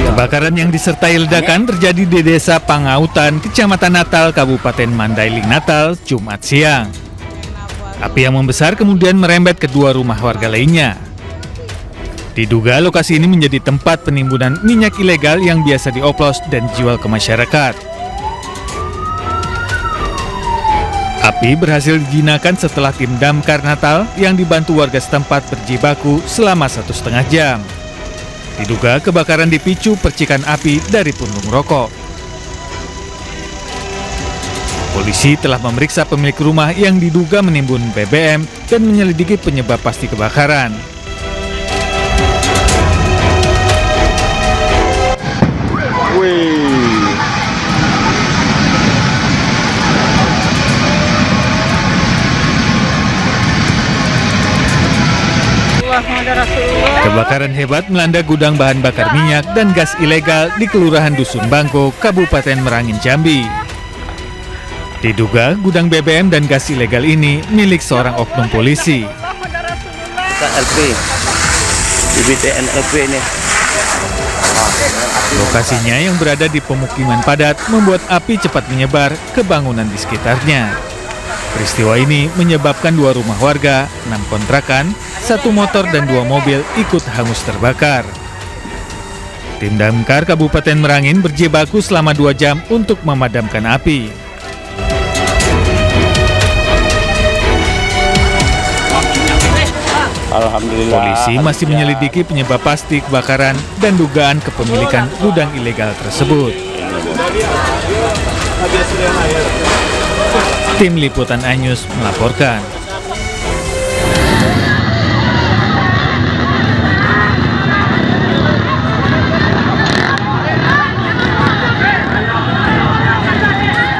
Kebakaran yang disertai ledakan terjadi di Desa Pangautan, Kecamatan Natal, Kabupaten Mandailing, Natal, Jumat siang. Api yang membesar kemudian merembet ke dua rumah warga lainnya. Diduga lokasi ini menjadi tempat penimbunan minyak ilegal yang biasa dioplos dan dijual ke masyarakat. Api berhasil dijinakan setelah tim damkar Natal yang dibantu warga setempat berjibaku selama 1,5 jam. Diduga kebakaran dipicu percikan api dari puntung rokok. Polisi telah memeriksa pemilik rumah yang diduga menimbun BBM dan menyelidiki penyebab pasti kebakaran. Kebakaran hebat melanda gudang bahan bakar minyak dan gas ilegal di Kelurahan Dusun Bangko, Kabupaten Merangin, Jambi. Diduga gudang BBM dan gas ilegal ini milik seorang oknum polisi. LP, BBTN LP ini. Lokasinya yang berada di pemukiman padat membuat api cepat menyebar ke bangunan di sekitarnya. Peristiwa ini menyebabkan 2 rumah warga, 6 kontrakan, 1 motor dan 2 mobil ikut hangus terbakar. Tim damkar Kabupaten Merangin berjibaku selama 2 jam untuk memadamkan api. Alhamdulillah. Polisi masih menyelidiki penyebab pasti kebakaran dan dugaan kepemilikan gudang ilegal tersebut. Tim Liputan iNews melaporkan.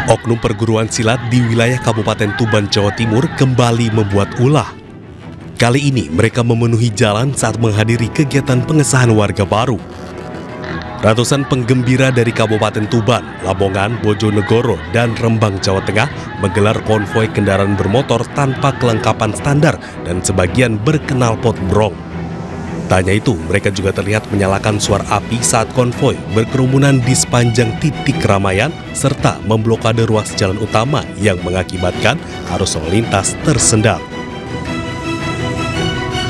Oknum perguruan silat di wilayah Kabupaten Tuban, Jawa Timur kembali membuat ulah. Kali ini mereka memenuhi jalan saat menghadiri kegiatan pengesahan warga baru. Ratusan penggembira dari Kabupaten Tuban, Lamongan, Bojonegoro, dan Rembang, Jawa Tengah menggelar konvoi kendaraan bermotor tanpa kelengkapan standar dan sebagian berknalpot brong. Tak hanya itu, mereka juga terlihat menyalakan suara api saat konvoi berkerumunan di sepanjang titik keramaian serta memblokade ruas jalan utama yang mengakibatkan arus lalu lintas tersendat.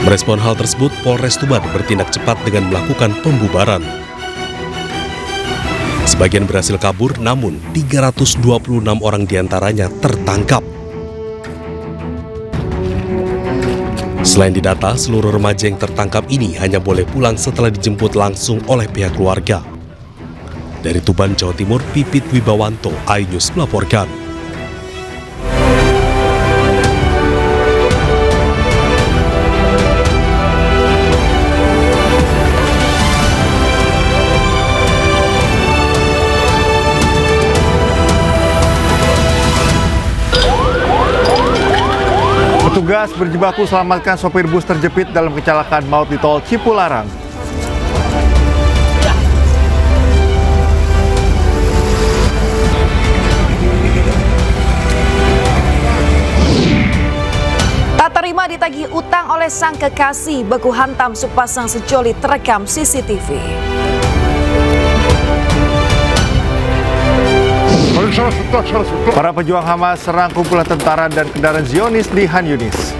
Merespon hal tersebut, Polres Tuban bertindak cepat dengan melakukan pembubaran. Sebagian berhasil kabur, namun 326 orang diantaranya tertangkap. Selain didata, seluruh remaja yang tertangkap ini hanya boleh pulang setelah dijemput langsung oleh pihak keluarga. Dari Tuban, Jawa Timur, Pipit Wibawanto, iNews melaporkan. Petugas berjibaku selamatkan sopir bus terjepit dalam kecelakaan maut di tol Cipularang. Tak terima ditagih utang oleh sang kekasih, baku hantam sepasang sejoli terekam CCTV. Para pejuang Hamas serang kumpulan tentara dan kendaraan Zionis di Han Yunis.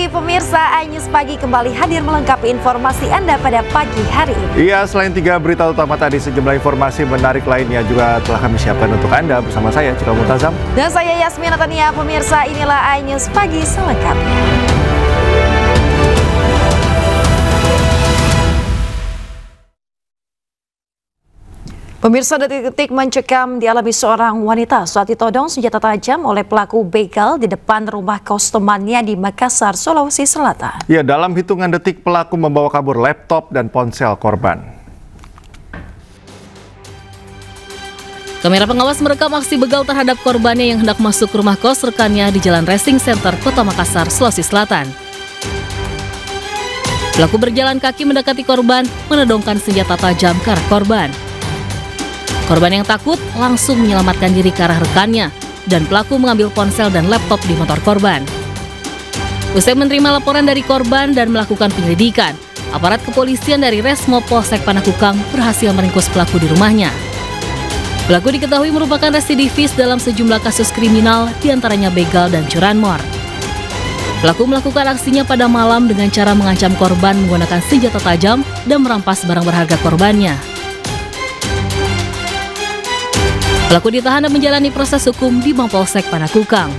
Pemirsa iNews Pagi kembali hadir melengkapi informasi Anda pada pagi hari ini. Iya, selain 3 berita utama tadi, sejumlah informasi menarik lainnya juga telah kami siapkan untuk Anda bersama saya, Cika Multazam. Dan saya Yasmin Natania. Pemirsa, inilah iNews Pagi selengkapnya. Pemirsa, detik-detik mencekam dialami seorang wanita saat ditodong senjata tajam oleh pelaku begal di depan rumah kos temannya di Makassar, Sulawesi Selatan. Ya, dalam hitungan detik pelaku membawa kabur laptop dan ponsel korban. Kamera pengawas merekam aksi begal terhadap korbannya yang hendak masuk rumah kos rekannya di Jalan Racing Center, Kota Makassar, Sulawesi Selatan. Pelaku berjalan kaki mendekati korban, menodongkan senjata tajam ke arah korban. Korban yang takut langsung menyelamatkan diri ke arah rekannya, dan pelaku mengambil ponsel dan laptop di motor korban. Usai menerima laporan dari korban dan melakukan penyelidikan, aparat kepolisian dari Resmo Polsek Panakukang berhasil meringkus pelaku di rumahnya. Pelaku diketahui merupakan residivis dalam sejumlah kasus kriminal, diantaranya begal dan curanmor. Pelaku melakukan aksinya pada malam dengan cara mengancam korban menggunakan senjata tajam dan merampas barang berharga korbannya. Pelaku ditahan dan menjalani proses hukum di Mapolsek Panakukang.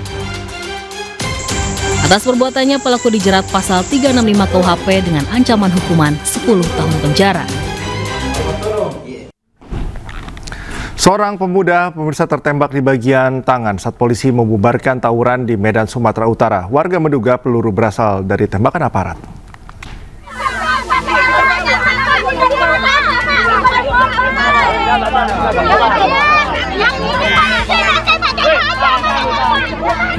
Atas perbuatannya, pelaku dijerat pasal 365 KUHP dengan ancaman hukuman 10 tahun penjara. Seorang pemuda pemirsa tertembak di bagian tangan saat polisi membubarkan tawuran di Medan, Sumatera Utara. Warga menduga peluru berasal dari tembakan aparat.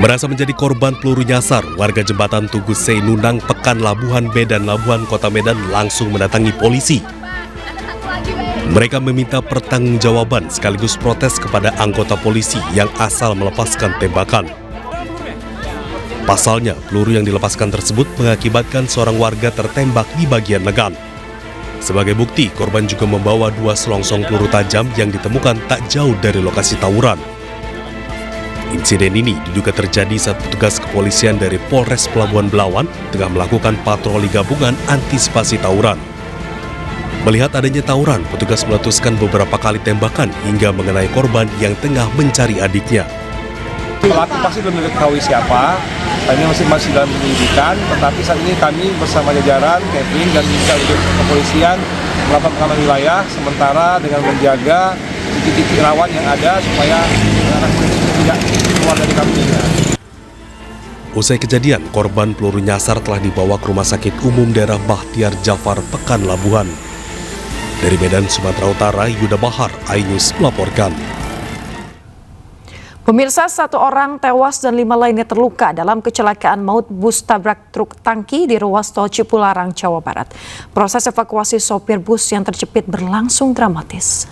Merasa menjadi korban peluru nyasar, warga jembatan Tugu Seinundang, Pekan Labuhan, Medan, Labuhan, Kota Medan langsung mendatangi polisi. Mereka meminta pertanggungjawaban sekaligus protes kepada anggota polisi yang asal melepaskan tembakan. Pasalnya, peluru yang dilepaskan tersebut mengakibatkan seorang warga tertembak di bagian lengan. Sebagai bukti, korban juga membawa 2 selongsong peluru tajam yang ditemukan tak jauh dari lokasi tawuran. Insiden ini diduga terjadi saat petugas kepolisian dari Polres Pelabuhan Belawan tengah melakukan patroli gabungan antisipasi tawuran. Melihat adanya tawuran, petugas meletuskan beberapa kali tembakan hingga mengenai korban yang tengah mencari adiknya. Pelaku pasti belum diketahui siapa, ini masih dalam penyelidikan, tetapi saat ini kami bersama jajaran, Kevin dan unit kepolisian melakukan pengamanan wilayah sementara dengan menjaga titik-titik rawan yang ada supaya anak ini tidak keluar dari kampung. Usai kejadian, korban peluru nyasar telah dibawa ke Rumah Sakit Umum Daerah Bahtiar Jafar, Pekan Labuhan. Dari Medan, Sumatera Utara, Yuda Bahar, iNews melaporkan. Pemirsa, 1 orang tewas dan 5 lainnya terluka dalam kecelakaan maut bus tabrak truk tangki di ruas tol Cipularang, Jawa Barat. Proses evakuasi sopir bus yang terjepit berlangsung dramatis.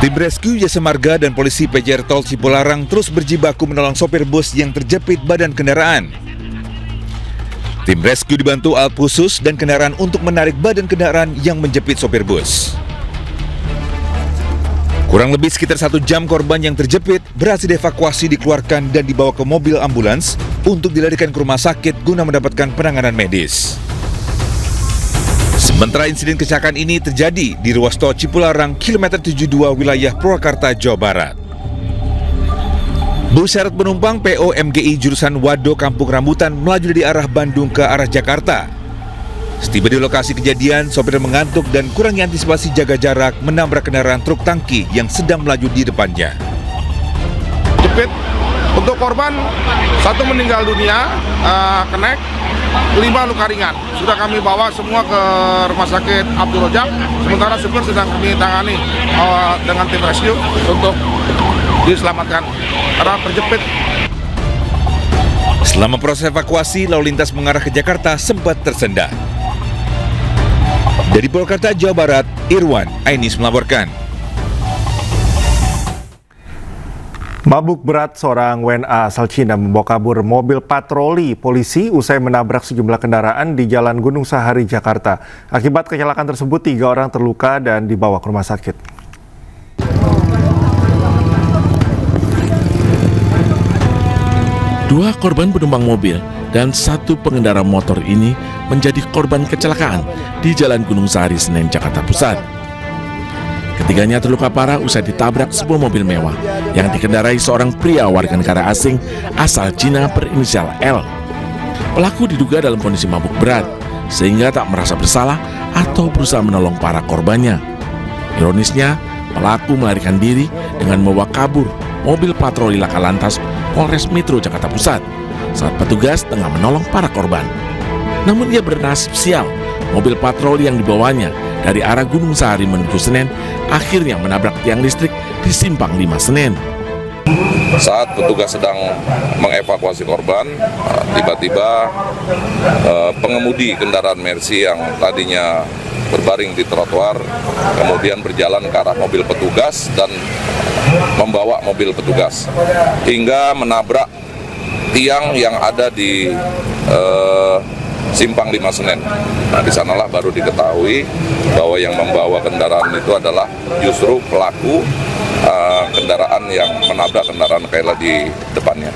Tim rescue Jasa Marga dan polisi PJR Tol Cipularang terus berjibaku menolong sopir bus yang terjepit badan kendaraan. Tim rescue dibantu alat khusus dan kendaraan untuk menarik badan kendaraan yang menjepit sopir bus. Kurang lebih sekitar 1 jam korban yang terjepit berhasil dievakuasi, dikeluarkan dan dibawa ke mobil ambulans untuk dilarikan ke rumah sakit guna mendapatkan penanganan medis. Sementara insiden kecelakaan ini terjadi di ruas tol Cipularang, kilometer 72 wilayah Purwakarta, Jawa Barat. Bus syarat penumpang PO MGI jurusan Wado Kampung Rambutan melaju dari arah Bandung ke arah Jakarta. Setiba di lokasi kejadian, sopir mengantuk dan kurangnya antisipasi jaga jarak menabrak kendaraan truk tangki yang sedang melaju di depannya. Jepit untuk korban 1 meninggal dunia, kenek, 5 luka ringan. Sudah kami bawa semua ke Rumah Sakit Abdul Rojak. Sementara supir sedang kami tangani dengan tim rescue untuk diselamatkan karena terjepit. Selama proses evakuasi, lalu lintas mengarah ke Jakarta sempat tersendat. Dari Purwakarta, Jawa Barat, Irwan, iNews melaporkan. Mabuk berat seorang WNA asal Cina membawa kabur mobil patroli polisi usai menabrak sejumlah kendaraan di Jalan Gunung Sahari, Jakarta. Akibat kecelakaan tersebut, 3 orang terluka dan dibawa ke rumah sakit. 2 korban penumpang mobil dan 1 pengendara motor ini menjadi korban kecelakaan di Jalan Gunung Sahari, Senen, Jakarta Pusat. Ketiganya terluka parah usai ditabrak sebuah mobil mewah yang dikendarai seorang pria warga negara asing asal Cina berinisial L. Pelaku diduga dalam kondisi mabuk berat sehingga tak merasa bersalah atau berusaha menolong para korbannya. Ironisnya, pelaku melarikan diri dengan membawa kabur mobil patroli Laka Lantas Polres Metro Jakarta Pusat saat petugas tengah menolong para korban. Namun ia bernasib sial mobil patroli yang dibawanya dari arah Gunung Sahari menuju Senen akhirnya menabrak tiang listrik di Simpang 5 Senen. Saat petugas sedang mengevakuasi korban, tiba-tiba pengemudi kendaraan Mercy yang tadinya berbaring di trotoar kemudian berjalan ke arah mobil petugas dan membawa mobil petugas hingga menabrak tiang yang ada di Simpang 5 Senen. Nah, di sanalah baru diketahui bahwa yang membawa kendaraan itu adalah justru pelaku kendaraan yang menabrak kendaraan Kayla di depannya.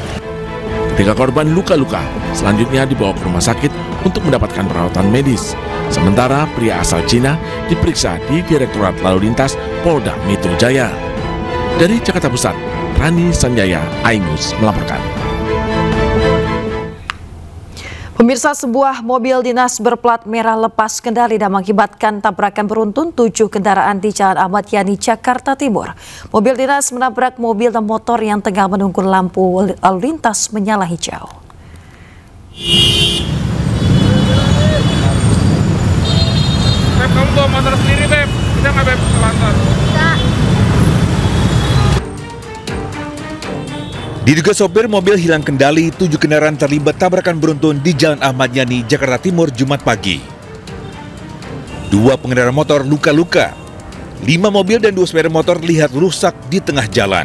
Ketika korban luka-luka, selanjutnya dibawa ke rumah sakit untuk mendapatkan perawatan medis. Sementara pria asal Cina diperiksa di Direktorat Lalu Lintas Polda Metro Jaya. Dari Jakarta Pusat, Rani Sanjaya, iNews melaporkan. Pemirsa, sebuah mobil dinas berplat merah lepas kendali dan mengakibatkan tabrakan beruntun 7 kendaraan di Jalan Ahmad Yani, Jakarta Timur. Mobil dinas menabrak mobil dan motor yang tengah menunggu lampu lalu lintas menyala hijau. Beb, kamu bawa motor sendiri, Beb? Bisa nggak, Beb, ke lantas? Diduga sopir mobil hilang kendali, 7 kendaraan terlibat tabrakan beruntun di Jalan Ahmad Yani, Jakarta Timur, Jumat pagi. 2 pengendara motor luka-luka, 5 mobil dan 2 sepeda motor terlihat rusak di tengah jalan.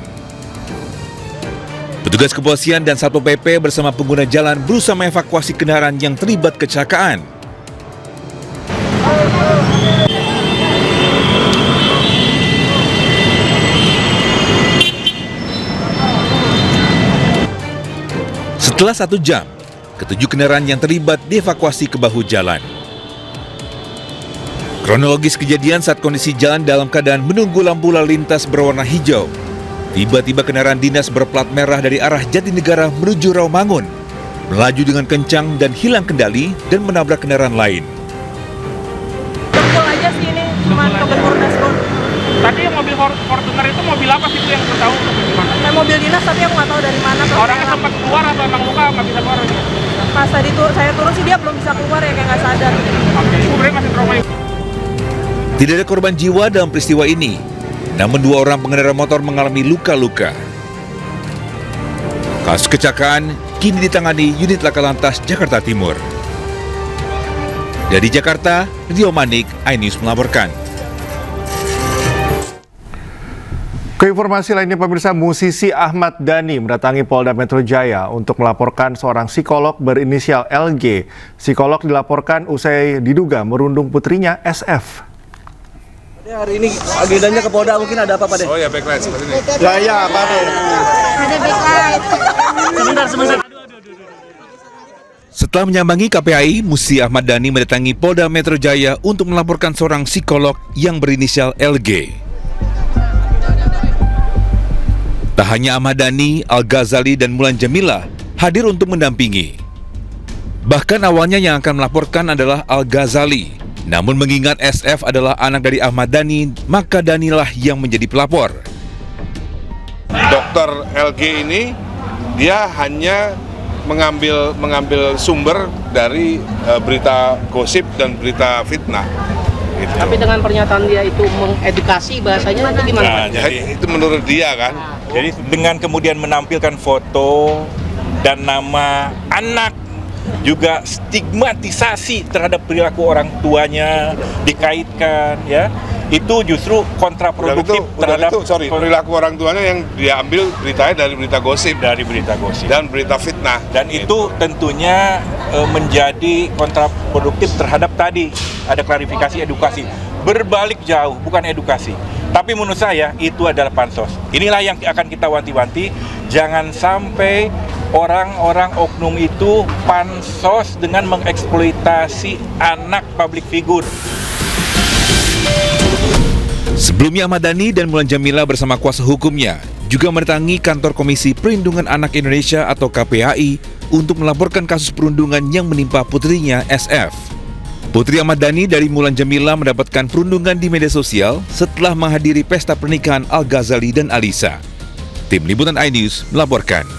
Petugas kepolisian dan Satpol PP bersama pengguna jalan berusaha mengevakuasi kendaraan yang terlibat kecelakaan. Setelah 1 jam, ke-7 kendaraan yang terlibat dievakuasi ke bahu jalan. Kronologis kejadian saat kondisi jalan dalam keadaan menunggu lampu lalu lintas berwarna hijau. Tiba-tiba kendaraan dinas berplat merah dari arah Jatinegara menuju Rawamangun, melaju dengan kencang dan hilang kendali dan menabrak kendaraan lain. Dengkul aja sih ini, cuma kebentur dashboard. Tadi yang mobil Fortuner itu mobil apa sih, itu yang saya tahu? Mobil dinas tapi aku nggak tahu dari mana. Orangnya sempat keluar atau emang luka nggak bisa keluar? Pas tadi tuh saya turun sih dia belum bisa keluar ya, kayak nggak sadar. Oke, ibu berarti masih trauma. Tidak ada korban jiwa dalam peristiwa ini, namun 2 orang pengendara motor mengalami luka-luka. Kasus kecelakaan kini ditangani unit Laka Lantas Jakarta Timur. Dari Jakarta, Rio Manik, iNews melaporkan. Keinformasi lainnya, pemirsa, musisi Ahmad Dhani mendatangi Polda Metro Jaya untuk melaporkan seorang psikolog berinisial LG. Psikolog dilaporkan usai diduga merundung putrinya SF. Hari ini agendanya ke Polda, mungkin ada apa, Pak? Oh ya, backlight seperti ini. Ya, Pak. Ada backlight. Sebentar. Setelah menyambangi KPAI, musisi Ahmad Dhani mendatangi Polda Metro Jaya untuk melaporkan seorang psikolog yang berinisial LG. Tak hanya Ahmad Dhani, Al-Ghazali dan Mulan Jamila hadir untuk mendampingi. Bahkan awalnya yang akan melaporkan adalah Al-Ghazali. Namun mengingat SF adalah anak dari Ahmad Dhani, maka Dhanilah yang menjadi pelapor. Dokter LG ini dia hanya mengambil sumber dari berita gosip dan berita fitnah. Gitu. Tapi dengan pernyataan dia itu mengedukasi, bahasanya nanti gimana? Nah, jadi itu menurut dia kan. Jadi dengan kemudian menampilkan foto dan nama anak, juga stigmatisasi terhadap perilaku orang tuanya dikaitkan, ya, itu justru kontraproduktif terhadap perilaku orang tuanya yang diambil beritanya dari berita gosip, dan berita fitnah. Dan itu tentunya menjadi kontraproduktif terhadap tadi ada klarifikasi edukasi. Berbalik jauh, bukan edukasi. Tapi menurut saya itu adalah pansos. Inilah yang akan kita wanti-wanti, jangan sampai orang-orang oknum itu pansos dengan mengeksploitasi anak public figure. Sebelumnya Ahmad Dhani dan Mulan Jamila bersama kuasa hukumnya juga mendatangi kantor Komisi Perlindungan Anak Indonesia atau KPAI untuk melaporkan kasus perundungan yang menimpa putrinya SF. Putri Ahmad Dhani dari Mulan Jamila mendapatkan perundungan di media sosial setelah menghadiri pesta pernikahan Al-Ghazali dan Alisa. Tim Liputan iNews melaporkan.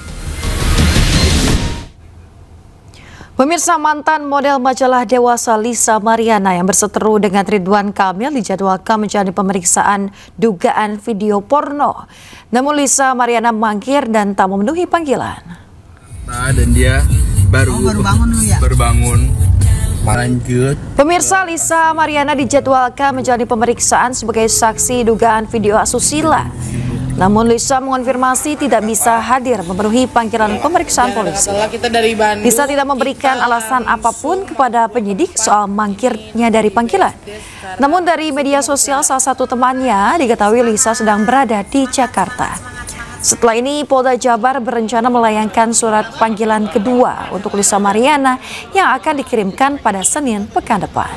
Pemirsa, mantan model majalah Dewasa Lisa Mariana yang berseteru dengan Ridwan Kamil dijadwalkan menjalani pemeriksaan dugaan video porno. Namun Lisa Mariana mangkir dan tak memenuhi panggilan. Dan dia baru bangun. Lanjut. Pemirsa, Lisa Mariana dijadwalkan menjalani pemeriksaan sebagai saksi dugaan video asusila. Namun Lisa mengonfirmasi tidak bisa hadir memenuhi panggilan pemeriksaan polisi. Lisa tidak memberikan alasan apapun kepada penyidik soal mangkirnya dari panggilan. Namun dari media sosial salah satu temannya diketahui Lisa sedang berada di Jakarta. Setelah ini Polda Jabar berencana melayangkan surat panggilan kedua untuk Lisa Mariana yang akan dikirimkan pada Senin pekan depan.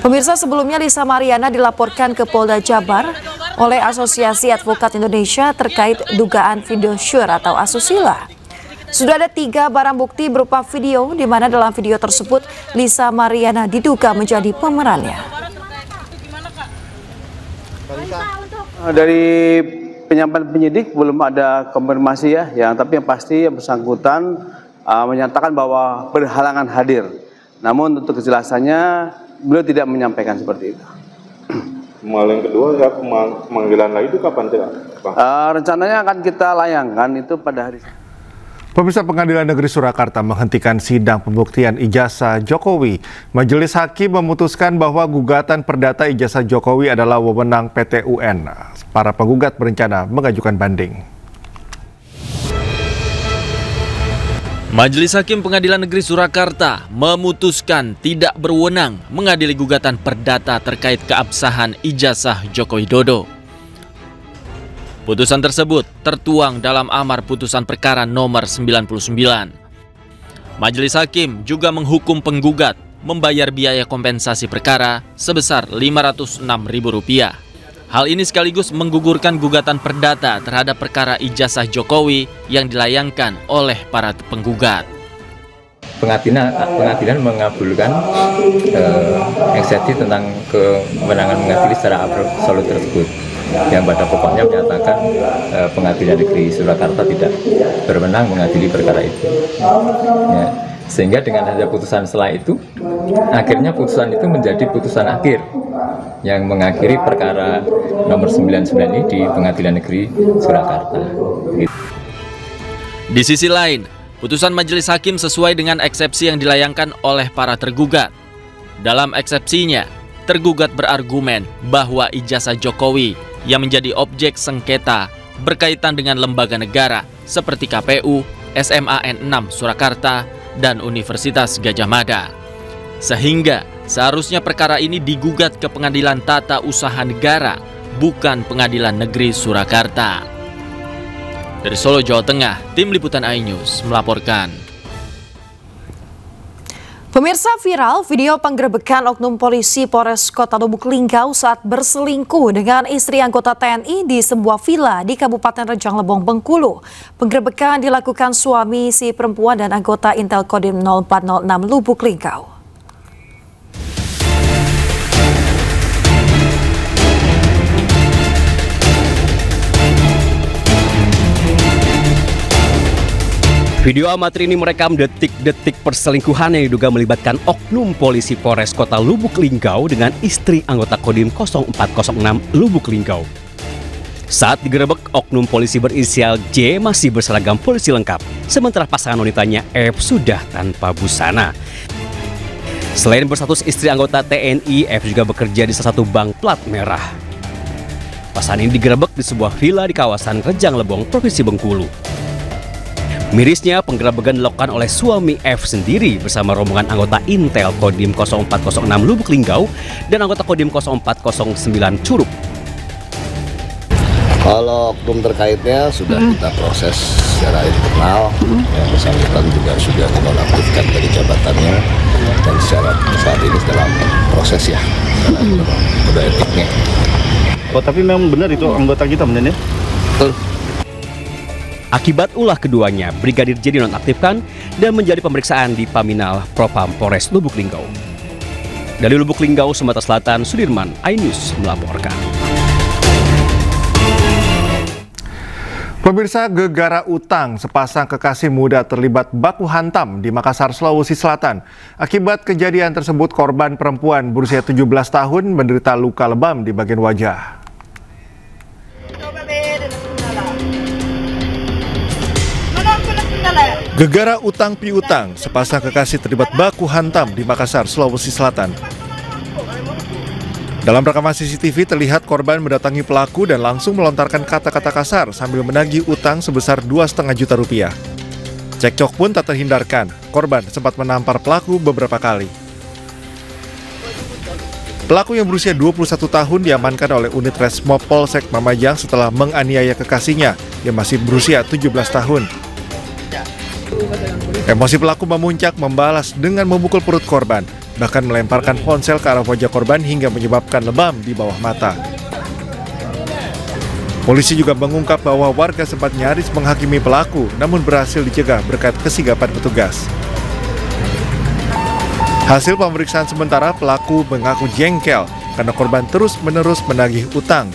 Pemirsa, sebelumnya Lisa Mariana dilaporkan ke Polda Jabar oleh Asosiasi Advokat Indonesia terkait dugaan video syur atau asusila. Sudah ada 3 barang bukti berupa video di mana dalam video tersebut Lisa Mariana diduga menjadi pemerannya. Dari penyampaian penyidik belum ada konfirmasi tapi yang pasti yang bersangkutan menyatakan bahwa berhalangan hadir. Namun untuk kejelasannya beliau tidak menyampaikan seperti itu. Yang kedua, pemanggilan lagi itu kapan, Pak? Rencananya akan kita layangkan itu pada hari. Pemirsa, Pengadilan Negeri Surakarta menghentikan sidang pembuktian ijazah Jokowi. Majelis Hakim memutuskan bahwa gugatan perdata ijazah Jokowi adalah wewenang PT UN. Para penggugat berencana mengajukan banding. Majelis Hakim Pengadilan Negeri Surakarta memutuskan tidak berwenang mengadili gugatan perdata terkait keabsahan ijazah Joko Widodo. Putusan tersebut tertuang dalam amar putusan perkara nomor 99. Majelis Hakim juga menghukum penggugat membayar biaya kompensasi perkara sebesar Rp506.000. Hal ini sekaligus menggugurkan gugatan perdata terhadap perkara ijazah Jokowi yang dilayangkan oleh para penggugat. Pengadilan mengabulkan eksepsi tentang kewenangan mengadili secara absolut tersebut, yang pada pokoknya menyatakan Pengadilan Negeri Surakarta tidak berwenang mengadili perkara itu. Ya, sehingga dengan hasil putusan setelah itu, akhirnya putusan itu menjadi putusan akhir yang mengakhiri perkara nomor 99 ini di Pengadilan Negeri Surakarta. Di sisi lain, putusan Majelis Hakim sesuai dengan eksepsi yang dilayangkan oleh para tergugat. Dalam eksepsinya, tergugat berargumen bahwa ijazah Jokowi yang menjadi objek sengketa berkaitan dengan lembaga negara seperti KPU, SMAN 6 Surakarta, dan Universitas Gadjah Mada. Sehingga seharusnya perkara ini digugat ke Pengadilan Tata Usaha Negara, bukan Pengadilan Negeri Surakarta. Dari Solo, Jawa Tengah, Tim Liputan iNews melaporkan. Pemirsa, viral video penggerebekan oknum polisi Polres Kota Lubuk Linggau saat berselingkuh dengan istri anggota TNI di sebuah villa di Kabupaten Rejang Lebong, Bengkulu. Penggerebekan dilakukan suami si perempuan dan anggota Intel Kodim 0406 Lubuk Linggau. Video amatir ini merekam detik-detik perselingkuhan yang diduga melibatkan oknum polisi Polres Kota Lubuk Linggau dengan istri anggota Kodim 0406 Lubuk Linggau. Saat digerebek, oknum polisi berinisial J masih berseragam polisi lengkap, sementara pasangan wanitanya F sudah tanpa busana. Selain berstatus istri anggota TNI, F juga bekerja di salah satu bank plat merah. Pasangan ini digerebek di sebuah villa di kawasan Rejang Lebong, Provinsi Bengkulu. Mirisnya, penggerebekan dilakukan oleh suami F sendiri bersama rombongan anggota Intel Kodim 0406 Lubuk Linggau dan anggota Kodim 0409 Curug. Kalau oknum terkaitnya sudah kita proses secara internal, yang bersangkutan juga sudah dinonaktifkan dari jabatannya dan secara saat ini dalam proses ya, udah etiknya. Oh, tapi memang benar itu anggota kita benar ya? Betul. Akibat ulah keduanya, Brigadir J dinonaktifkan dan menjadi pemeriksaan di Paminal Propam Polres Lubuk Linggau. Dari Lubuk Linggau, Sumatera Selatan, Sudirman, iNews melaporkan. Pemirsa, gegara utang, sepasang kekasih muda terlibat baku hantam di Makassar, Sulawesi Selatan. Akibat kejadian tersebut, korban perempuan berusia 17 tahun menderita luka lebam di bagian wajah. Gegara utang piutang, sepasang kekasih terlibat baku hantam di Makassar, Sulawesi Selatan. Dalam rekaman CCTV terlihat korban mendatangi pelaku dan langsung melontarkan kata-kata kasar sambil menagih utang sebesar 2,5 juta rupiah. Cekcok pun tak terhindarkan, korban sempat menampar pelaku beberapa kali. Pelaku yang berusia 21 tahun diamankan oleh unit Resmob Polsek Mamajang setelah menganiaya kekasihnya yang masih berusia 17 tahun. Emosi pelaku memuncak membalas dengan memukul perut korban, bahkan melemparkan ponsel ke arah wajah korban hingga menyebabkan lebam di bawah mata. Polisi juga mengungkap bahwa warga sempat nyaris menghakimi pelaku, namun berhasil dicegah berkat kesigapan petugas. Hasil pemeriksaan sementara, pelaku mengaku jengkel karena korban terus-menerus menagih utang.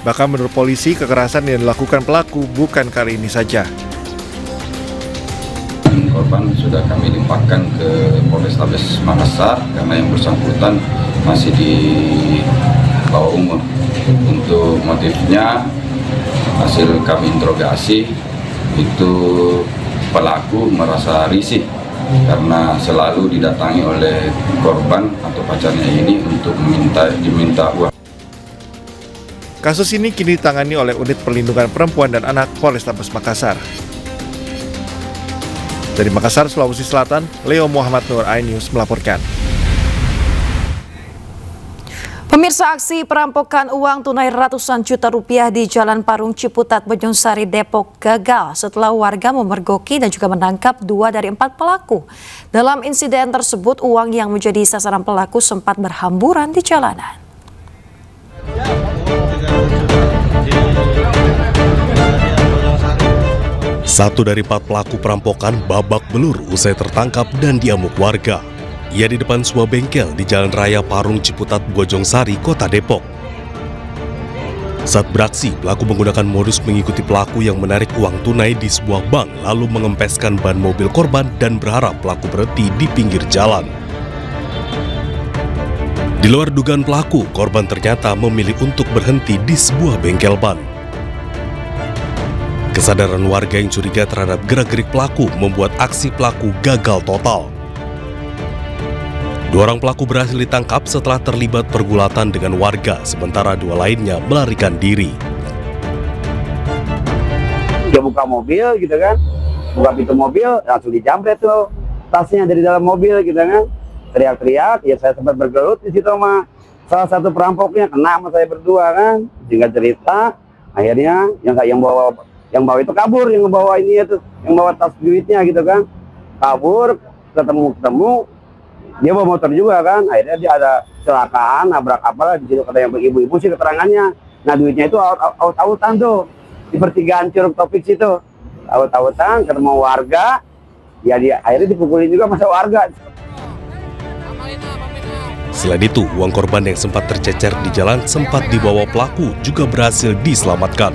Bahkan menurut polisi, kekerasan yang dilakukan pelaku bukan kali ini saja. Korban sudah kami limpahkan ke Polrestabes Makassar karena yang bersangkutan masih di bawah umur. Untuk motifnya, hasil kami interogasi, itu pelaku merasa risih karena selalu didatangi oleh korban atau pacarnya ini untuk diminta uang. Kasus ini kini ditangani oleh Unit Perlindungan Perempuan dan Anak Polrestabes Makassar. Dari Makassar, Sulawesi Selatan, Leo Muhammad Nur, iNews melaporkan. Pemirsa, aksi perampokan uang tunai ratusan juta rupiah di Jalan Parung Ciputat, Bojong-Sari, Depok gagal setelah warga memergoki dan juga menangkap 2 dari 4 pelaku. Dalam insiden tersebut, uang yang menjadi sasaran pelaku sempat berhamburan di jalanan. Satu dari 4 pelaku perampokan babak belur usai tertangkap dan diamuk warga. Ia di depan sebuah bengkel di Jalan Raya Parung Ciputat, Bojong-Sari, Kota Depok. Saat beraksi, pelaku menggunakan modus mengikuti pelaku yang menarik uang tunai di sebuah bank lalu mengempeskan ban mobil korban dan berharap pelaku berhenti di pinggir jalan. Di luar dugaan pelaku, korban ternyata memilih untuk berhenti di sebuah bengkel ban. Kesadaran warga yang curiga terhadap gerak-gerik pelaku membuat aksi pelaku gagal total. 2 orang pelaku berhasil ditangkap setelah terlibat pergulatan dengan warga, sementara 2 lainnya melarikan diri. Dia buka mobil gitu kan, buka pintu mobil, langsung dijamret tuh tasnya dari dalam mobil gitu kan. Teriak-teriak, ya saya sempat bergelut di situ sama salah satu perampoknya, kena sama saya berdua kan. Singkat cerita, akhirnya yang bawa itu kabur, yang bawa ini itu, yang bawa tas duitnya gitu kan, kabur, ketemu, dia bawa motor juga kan, akhirnya dia ada kecelakaan, nabrak apalah di situ, kata yang ibu-ibu sih keterangannya. Nah duitnya itu aut-autan tuh di pertigaan Curug Topik situ, aut-autan, ketemu warga, ya dia akhirnya dipukulin juga masa warga. Selain itu, uang korban yang sempat tercecer di jalan sempat dibawa pelaku juga berhasil diselamatkan.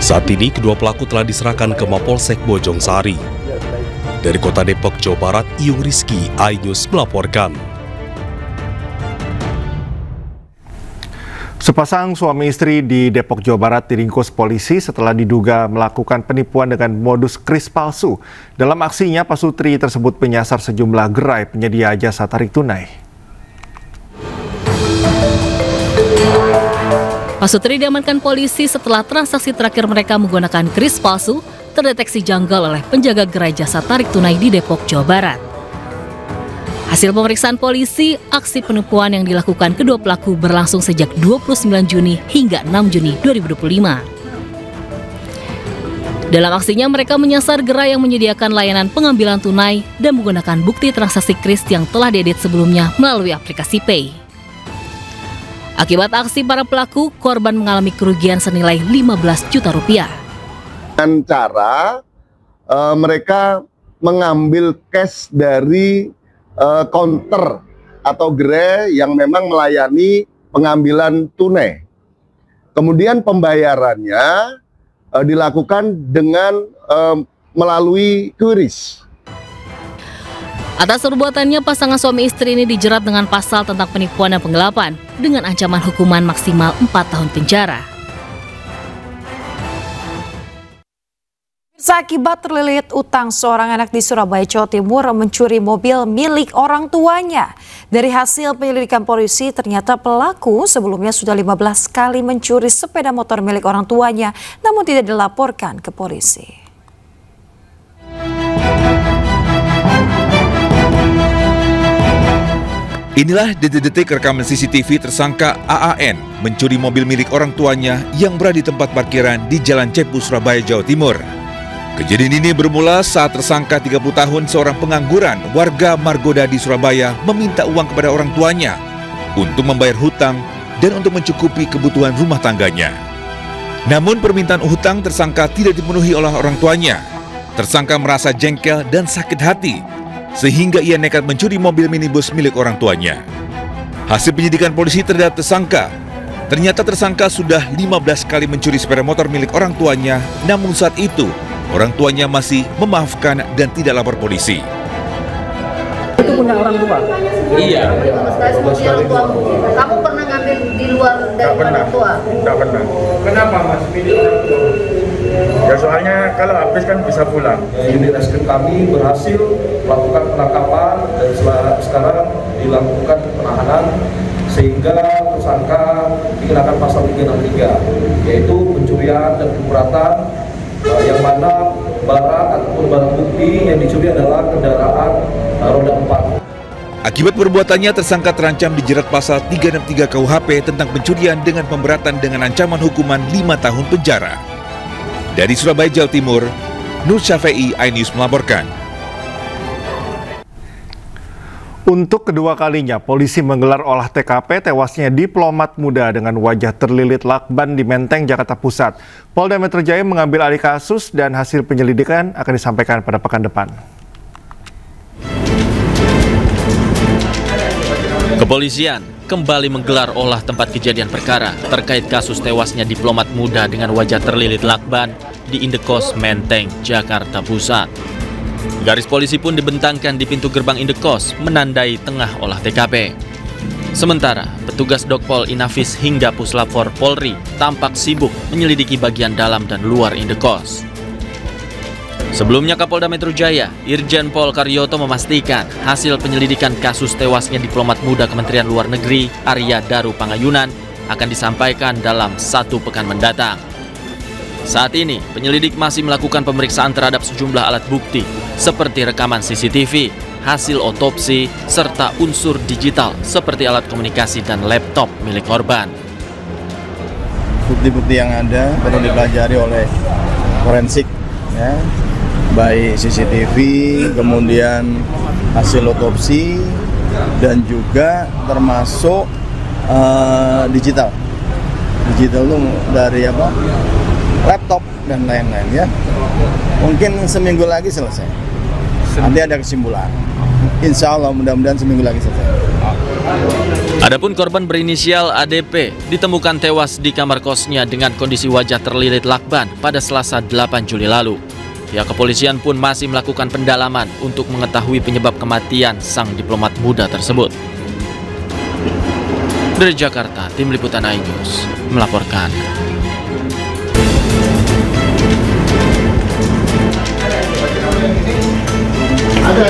Saat ini, kedua pelaku telah diserahkan ke Mapolsek Bojong-Sari. Dari Kota Depok, Jawa Barat, Iyung Rizky, iNews melaporkan. Sepasang suami istri di Depok, Jawa Barat diringkus polisi setelah diduga melakukan penipuan dengan modus kris palsu. Dalam aksinya, pasutri tersebut menyasar sejumlah gerai penyedia jasa tarik tunai. Pasutri diamankan polisi setelah transaksi terakhir mereka menggunakan kris palsu terdeteksi janggal oleh penjaga gerai jasa tarik tunai di Depok, Jawa Barat. Hasil pemeriksaan polisi, aksi penipuan yang dilakukan kedua pelaku berlangsung sejak 29 Juni hingga 6 Juni 2025. Dalam aksinya, mereka menyasar gerai yang menyediakan layanan pengambilan tunai dan menggunakan bukti transaksi kris yang telah diedit sebelumnya melalui aplikasi Pay. Akibat aksi para pelaku, korban mengalami kerugian senilai 15 juta rupiah. Dengan cara mereka mengambil cash dari counter atau gerai yang memang melayani pengambilan tunai. Kemudian pembayarannya dilakukan dengan melalui QRIS. Atas perbuatannya, pasangan suami istri ini dijerat dengan pasal tentang penipuan dan penggelapan dengan ancaman hukuman maksimal 4 tahun penjara. Akibat terlilit utang, seorang anak di Surabaya, Jawa Timur mencuri mobil milik orang tuanya. Dari hasil penyelidikan polisi, ternyata pelaku sebelumnya sudah 15 kali mencuri sepeda motor milik orang tuanya, namun tidak dilaporkan ke polisi. Inilah detik-detik rekaman CCTV tersangka AAN mencuri mobil milik orang tuanya yang berada di tempat parkiran di Jalan Cepu, Surabaya, Jawa Timur. Kejadian ini bermula saat tersangka 30 tahun seorang pengangguran warga Margoda di Surabaya meminta uang kepada orang tuanya untuk membayar hutang dan untuk mencukupi kebutuhan rumah tangganya. Namun permintaan hutang tersangka tidak dipenuhi oleh orang tuanya. Tersangka merasa jengkel dan sakit hati sehingga ia nekat mencuri mobil minibus milik orang tuanya. Hasil penyidikan polisi terhadap tersangka, ternyata tersangka sudah 15 kali mencuri sepeda motor milik orang tuanya, namun saat itu orang tuanya masih memaafkan dan tidak lapor polisi. Itu punya orang tua? Iya. Kamu pernah ngambil di luar dari orang tua? Tidak pernah. Kenapa Mas pilih orang tua? Ya soalnya kalau habis kan bisa pulang. Unit reskrim kami berhasil melakukan penangkapan dan sekarang dilakukan penahanan sehingga tersangka dikenakan pasal 363 yaitu pencurian dan pemberatan yang mana barang ataupun barang bukti yang dicuri adalah kendaraan roda 4. Akibat perbuatannya, tersangka terancam dijerat pasal 363 KUHP tentang pencurian dengan pemberatan dengan ancaman hukuman 5 tahun penjara. Dari Surabaya, Jawa Timur, Nur Syafei, iNews melaporkan. Untuk kedua kalinya, polisi menggelar olah TKP tewasnya diplomat muda dengan wajah terlilit lakban di Menteng, Jakarta Pusat. Polda Metro Jaya mengambil alih kasus dan hasil penyelidikan akan disampaikan pada pekan depan. Kepolisian kembali menggelar olah tempat kejadian perkara terkait kasus tewasnya diplomat muda dengan wajah terlilit lakban di Indekos Menteng, Jakarta Pusat. Garis polisi pun dibentangkan di pintu gerbang Indekos menandai tengah olah TKP. Sementara petugas Dokpol Inafis hingga Puslapfor Polri tampak sibuk menyelidiki bagian dalam dan luar Indekos. Sebelumnya Kapolda Metro Jaya, Irjen Pol Karyoto memastikan hasil penyelidikan kasus tewasnya diplomat muda Kementerian Luar Negeri Arya Daru Pangayunan akan disampaikan dalam 1 pekan mendatang. Saat ini, penyelidik masih melakukan pemeriksaan terhadap sejumlah alat bukti seperti rekaman CCTV, hasil otopsi, serta unsur digital seperti alat komunikasi dan laptop milik korban. Bukti-bukti yang ada perlu dipelajari oleh forensik, ya, baik CCTV, kemudian hasil otopsi, dan juga termasuk digital. Digital itu dari apa? Laptop dan lain-lain, ya. Mungkin seminggu lagi selesai. Nanti ada kesimpulan. Insya Allah mudah-mudahan seminggu lagi selesai. Adapun korban berinisial ADP ditemukan tewas di kamar kosnya dengan kondisi wajah terlilit lakban pada Selasa 8 Juli lalu. Pihak kepolisian pun masih melakukan pendalaman untuk mengetahui penyebab kematian sang diplomat muda tersebut. Dari Jakarta, Tim Liputan iNews melaporkan. Ada.